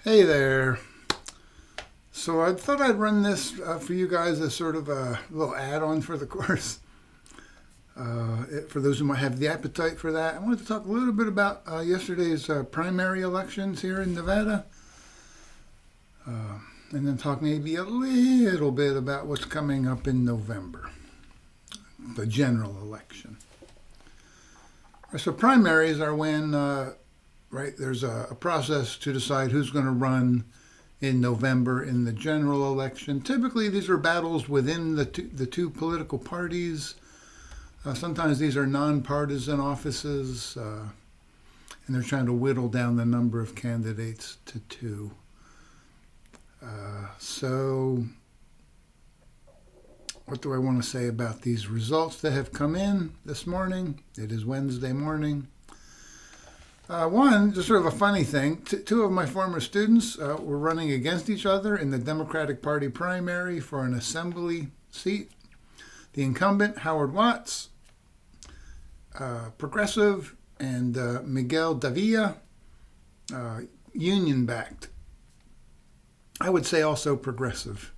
Hey there. So I thought I'd run this for you guys as sort of a little add-on for the course. For those who might have the appetite for that, I wanted to talk a little bit about yesterday's primary elections here in Nevada, and then talk maybe a little bit about what's coming up in November, the general election. So primaries are when, there's a process to decide who's going to run in November in the general election. Typically, these are battles within the two political parties. Sometimes these are nonpartisan offices, and they're trying to whittle down the number of candidates to two. So what do I want to say about these results that have come in this morning? It is Wednesday morning. One, just sort of a funny thing, two of my former students were running against each other in the Democratic Party primary for an assembly seat. The incumbent, Howard Watts, progressive, and Miguel Davila, union-backed. I would say also progressive.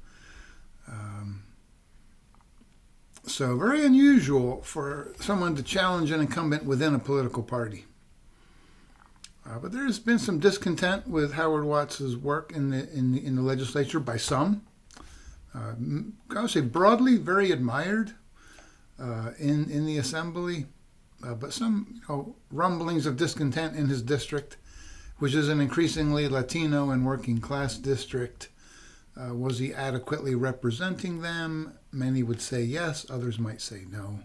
So very unusual for someone to challenge an incumbent within a political party. But there's been some discontent with Howard Watts' work in the legislature by some. I would say broadly very admired in the assembly, but some rumblings of discontent in his district, which is an increasingly Latino and working class district. Was he adequately representing them? Many would say yes, others might say no.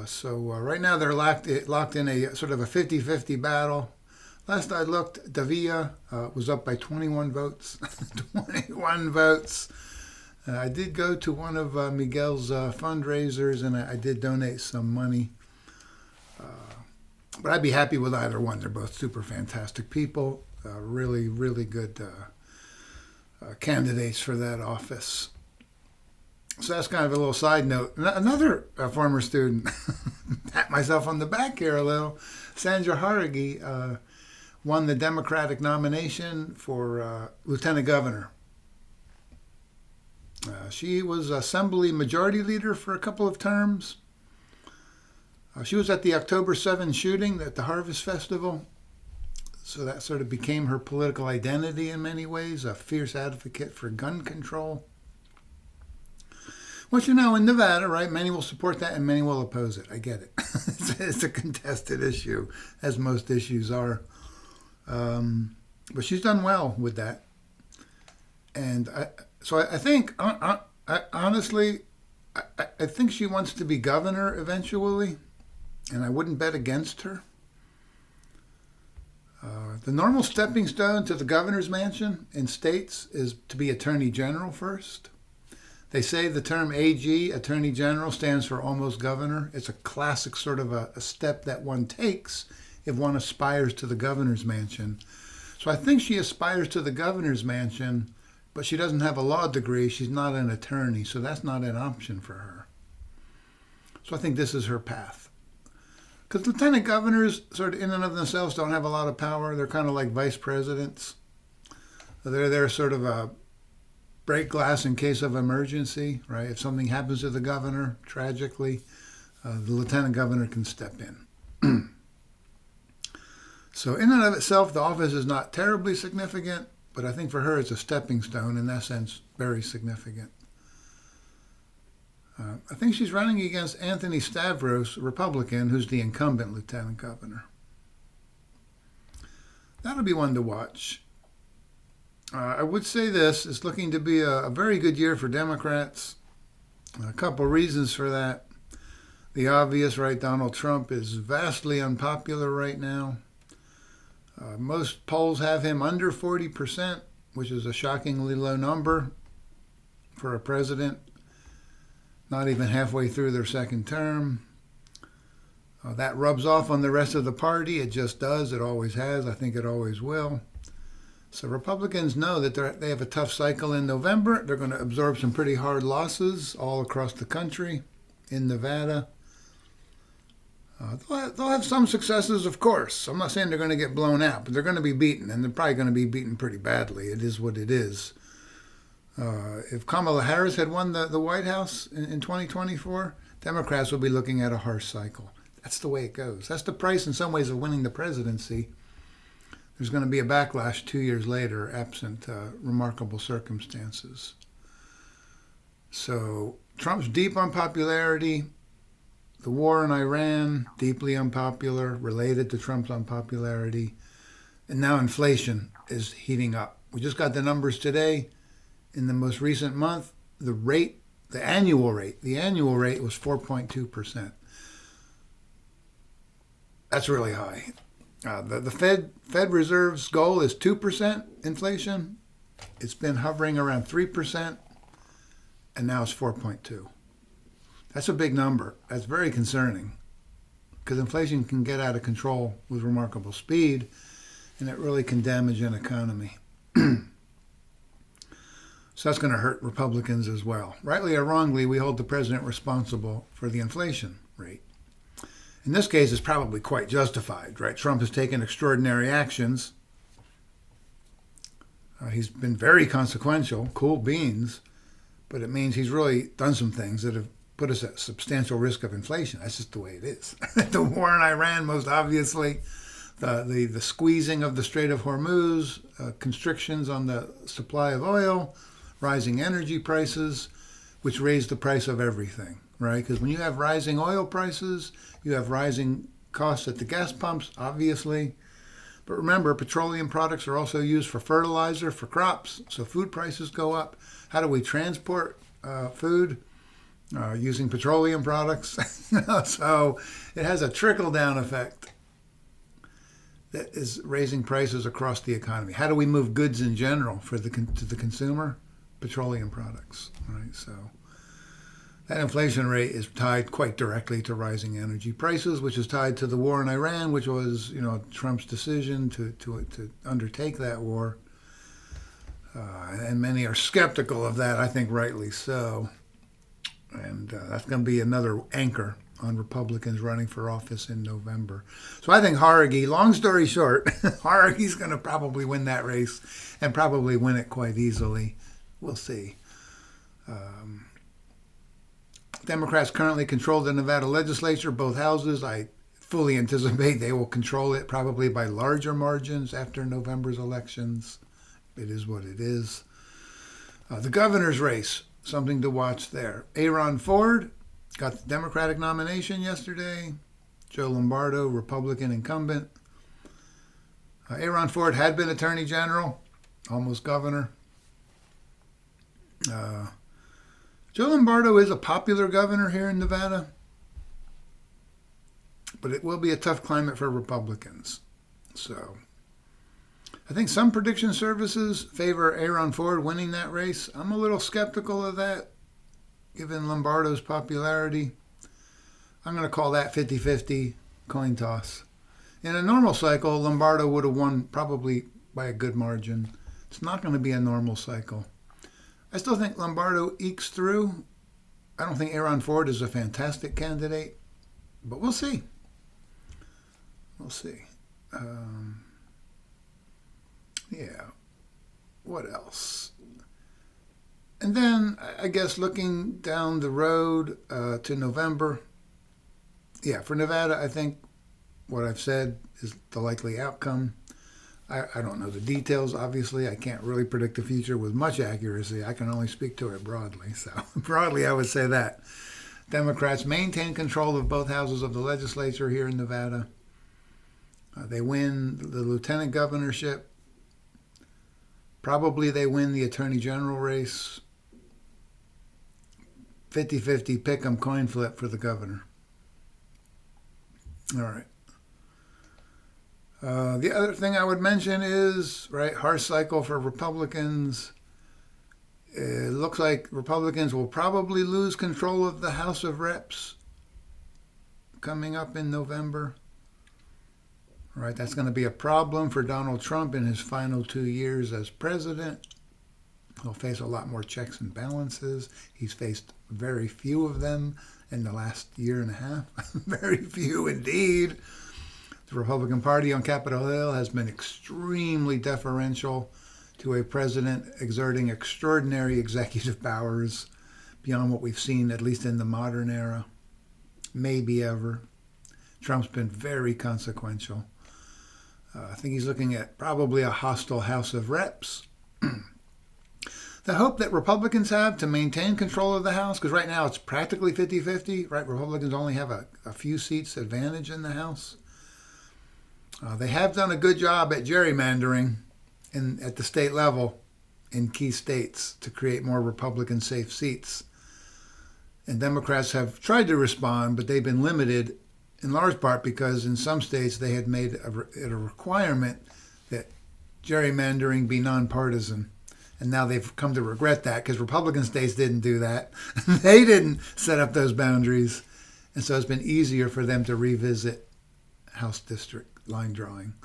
So right now they're locked in a sort of a 50-50 battle. Last I looked, Davila was up by 21 votes. 21 votes. I did go to one of Miguel's fundraisers, and I did donate some money. But I'd be happy with either one. They're both super fantastic people. Really, really good candidates for that office. So that's kind of a little side note. Another former student, pat myself on the back here a little, Sandra Haragi, won the Democratic nomination for lieutenant governor. She was Assembly Majority Leader for a couple of terms. She was at the October 7 shooting at the Harvest Festival. So that sort of became her political identity in many ways, a fierce advocate for gun control. Which, in Nevada, right, many will support that and many will oppose it. I get it. It's a contested issue, as most issues are. But she's done well with that. And I think, honestly, I think she wants to be governor eventually, and I wouldn't bet against her. The normal stepping stone to the governor's mansion in states is to be attorney general first. They say the term AG, attorney general, stands for almost governor. It's a classic sort of a step that one takes if one aspires to the governor's mansion. So I think she aspires to the governor's mansion, but she doesn't have a law degree. She's not an attorney, so that's not an option for her. So I think this is her path. Because lieutenant governors, sort of in and of themselves, don't have a lot of power. They're kind of like vice presidents. They're there sort of a break glass in case of emergency, right? If something happens to the governor, tragically, the lieutenant governor can step in. So in and of itself, the office is not terribly significant, but I think for her it's a stepping stone, in that sense, very significant. I think she's running against Anthony Stavros, Republican, who's the incumbent lieutenant governor. That'll be one to watch. I would say this is looking to be a very good year for Democrats. A couple reasons for that. The obvious, right, Donald Trump is vastly unpopular right now. Most polls have him under 40%, which is a shockingly low number for a president, not even halfway through their second term. That rubs off on the rest of the party. It just does. It always has. I think it always will. So Republicans know that they have a tough cycle in November. They're going to absorb some pretty hard losses all across the country, in Nevada. They'll have some successes, of course. I'm not saying they're going to get blown out, but they're going to be beaten, and they're probably going to be beaten pretty badly. It is what it is. If Kamala Harris had won the White House in 2024, Democrats will be looking at a harsh cycle. That's the way it goes. That's the price, in some ways, of winning the presidency. There's going to be a backlash 2 years later, absent remarkable circumstances. So Trump's deep unpopularity. The war in Iran, deeply unpopular, related to Trump's unpopularity. And now inflation is heating up. We just got the numbers today. In the most recent month, the annual rate was 4.2%. That's really high. The Fed Reserve's goal is 2% inflation. It's been hovering around 3%, and now it's 4.2%. That's a big number. That's very concerning because inflation can get out of control with remarkable speed, and it really can damage an economy. So that's going to hurt Republicans as well. Rightly or wrongly, we hold the president responsible for the inflation rate. In this case, it's probably quite justified, right? Trump has taken extraordinary actions. He's been very consequential, cool beans, but it means he's really done some things that have put us at substantial risk of inflation. That's just the way it is. The war in Iran, most obviously, the squeezing of the Strait of Hormuz, constrictions on the supply of oil, rising energy prices, which raise the price of everything, right? Because when you have rising oil prices, you have rising costs at the gas pumps, obviously. But remember, petroleum products are also used for fertilizer, for crops, so food prices go up. How do we transport food? Using petroleum products. So it has a trickle-down effect that is raising prices across the economy. How do we move goods in general to the consumer? Petroleum products, right? So that inflation rate is tied quite directly to rising energy prices, which is tied to the war in Iran, which was, Trump's decision to undertake that war. And many are skeptical of that, I think rightly so. And that's going to be another anchor on Republicans running for office in November. So I think Haraghi, long story short, Haraghi's going to probably win that race and probably win it quite easily. We'll see. Democrats currently control the Nevada legislature, both houses. I fully anticipate they will control it probably by larger margins after November's elections. It is what it is. The governor's race, something to watch there. Aaron Ford got the Democratic nomination yesterday. Joe Lombardo, Republican incumbent. Aaron Ford had been Attorney General, almost governor. Joe Lombardo is a popular governor here in Nevada, but it will be a tough climate for Republicans. So I think some prediction services favor Aaron Ford winning that race. I'm a little skeptical of that, given Lombardo's popularity. I'm going to call that 50-50 coin toss. In a normal cycle, Lombardo would have won probably by a good margin. It's not going to be a normal cycle. I still think Lombardo ekes through. I don't think Aaron Ford is a fantastic candidate, but we'll see. We'll see. Yeah. What else? And then, I guess, looking down the road to November, for Nevada, I think what I've said is the likely outcome. I don't know the details, obviously. I can't really predict the future with much accuracy. I can only speak to it broadly. So broadly, I would say that. Democrats maintain control of both houses of the legislature here in Nevada. They win the lieutenant governorship. Probably they win the attorney general race. 50-50 pick'em coin flip for the governor. All right. The other thing I would mention is, harsh cycle for Republicans. It looks like Republicans will probably lose control of the House of Reps coming up in November. Right, that's going to be a problem for Donald Trump in his final 2 years as president. He'll face a lot more checks and balances. He's faced very few of them in the last year and a half. Very few indeed. The Republican Party on Capitol Hill has been extremely deferential to a president exerting extraordinary executive powers beyond what we've seen, at least in the modern era, maybe ever. Trump's been very consequential. I think he's looking at probably a hostile House of Reps. The hope that Republicans have to maintain control of the House, because right now it's practically 50-50, right? Republicans only have a few seats advantage in the House. They have done a good job at gerrymandering at the state level in key states to create more Republican-safe seats. And Democrats have tried to respond, but they've been limited in large part because in some states they had made it a requirement that gerrymandering be nonpartisan. And now they've come to regret that because Republican states didn't do that. They didn't set up those boundaries. And so it's been easier for them to revisit House district line drawing.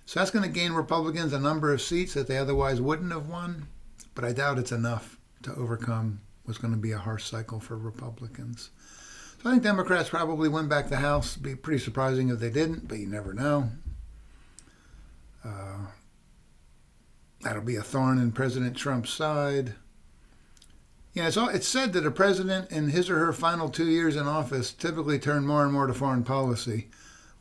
So that's going to gain Republicans a number of seats that they otherwise wouldn't have won. But I doubt it's enough to overcome what's going to be a harsh cycle for Republicans. So I think Democrats probably win back the House. It'd be pretty surprising if they didn't, but you never know. That'll be a thorn in President Trump's side. Yeah, it's said that a president in his or her final 2 years in office typically turn more and more to foreign policy.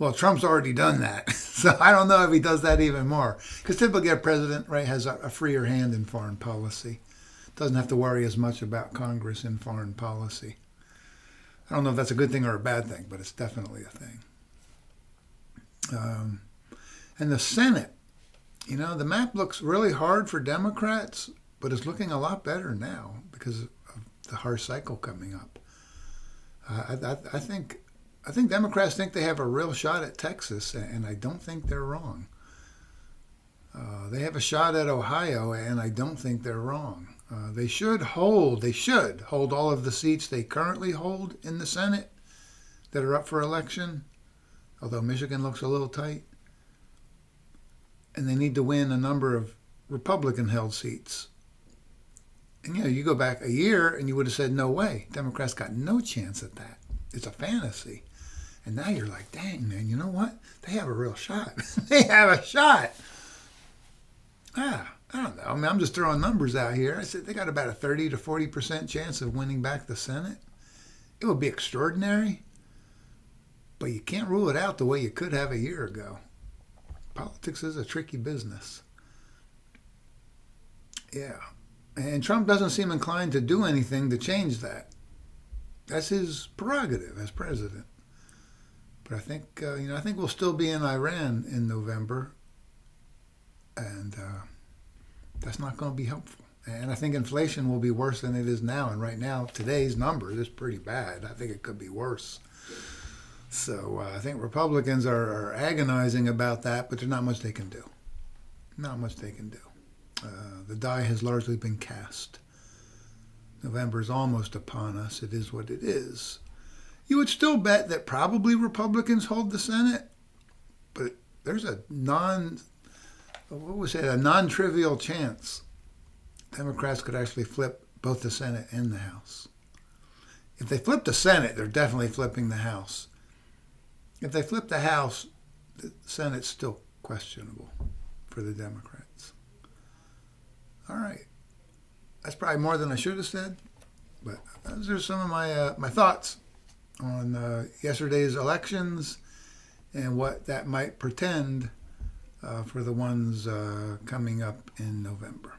Well, Trump's already done that. So I don't know if he does that even more. Because typically a president, right, has a freer hand in foreign policy. Doesn't have to worry as much about Congress in foreign policy. I don't know if that's a good thing or a bad thing, but it's definitely a thing. And the Senate. You know, the map looks really hard for Democrats, but it's looking a lot better now because of the harsh cycle coming up. I think Democrats think they have a real shot at Texas, and I don't think they're wrong. They have a shot at Ohio, and I don't think they're wrong. They should hold all of the seats they currently hold in the Senate that are up for election, although Michigan looks a little tight. And they need to win a number of Republican-held seats. And, you go back a year and you would have said, no way. Democrats got no chance at that. It's a fantasy. And now you're like, dang, man, you know what? They have a real shot. They have a shot. I don't know. I mean, I'm just throwing numbers out here. I said they got about a 30 to 40% chance of winning back the Senate. It would be extraordinary. But you can't rule it out the way you could have a year ago. Politics is a tricky business. Yeah. And Trump doesn't seem inclined to do anything to change that. That's his prerogative as president. But I think, I think we'll still be in Iran in November. And that's not going to be helpful. And I think inflation will be worse than it is now. And right now, today's number is pretty bad. I think it could be worse. So I think Republicans are agonizing about that, but there's not much they can do. Not much they can do. The die has largely been cast. November is almost upon us. It is what it is. You would still bet that probably Republicans hold the Senate, but there's a non-trivial chance Democrats could actually flip both the Senate and the House. If they flip the Senate, they're definitely flipping the House. If they flip the House, the Senate's still questionable for the Democrats. All right. That's probably more than I should have said, but those are some of my thoughts on yesterday's elections and what that might portend for the ones coming up in November.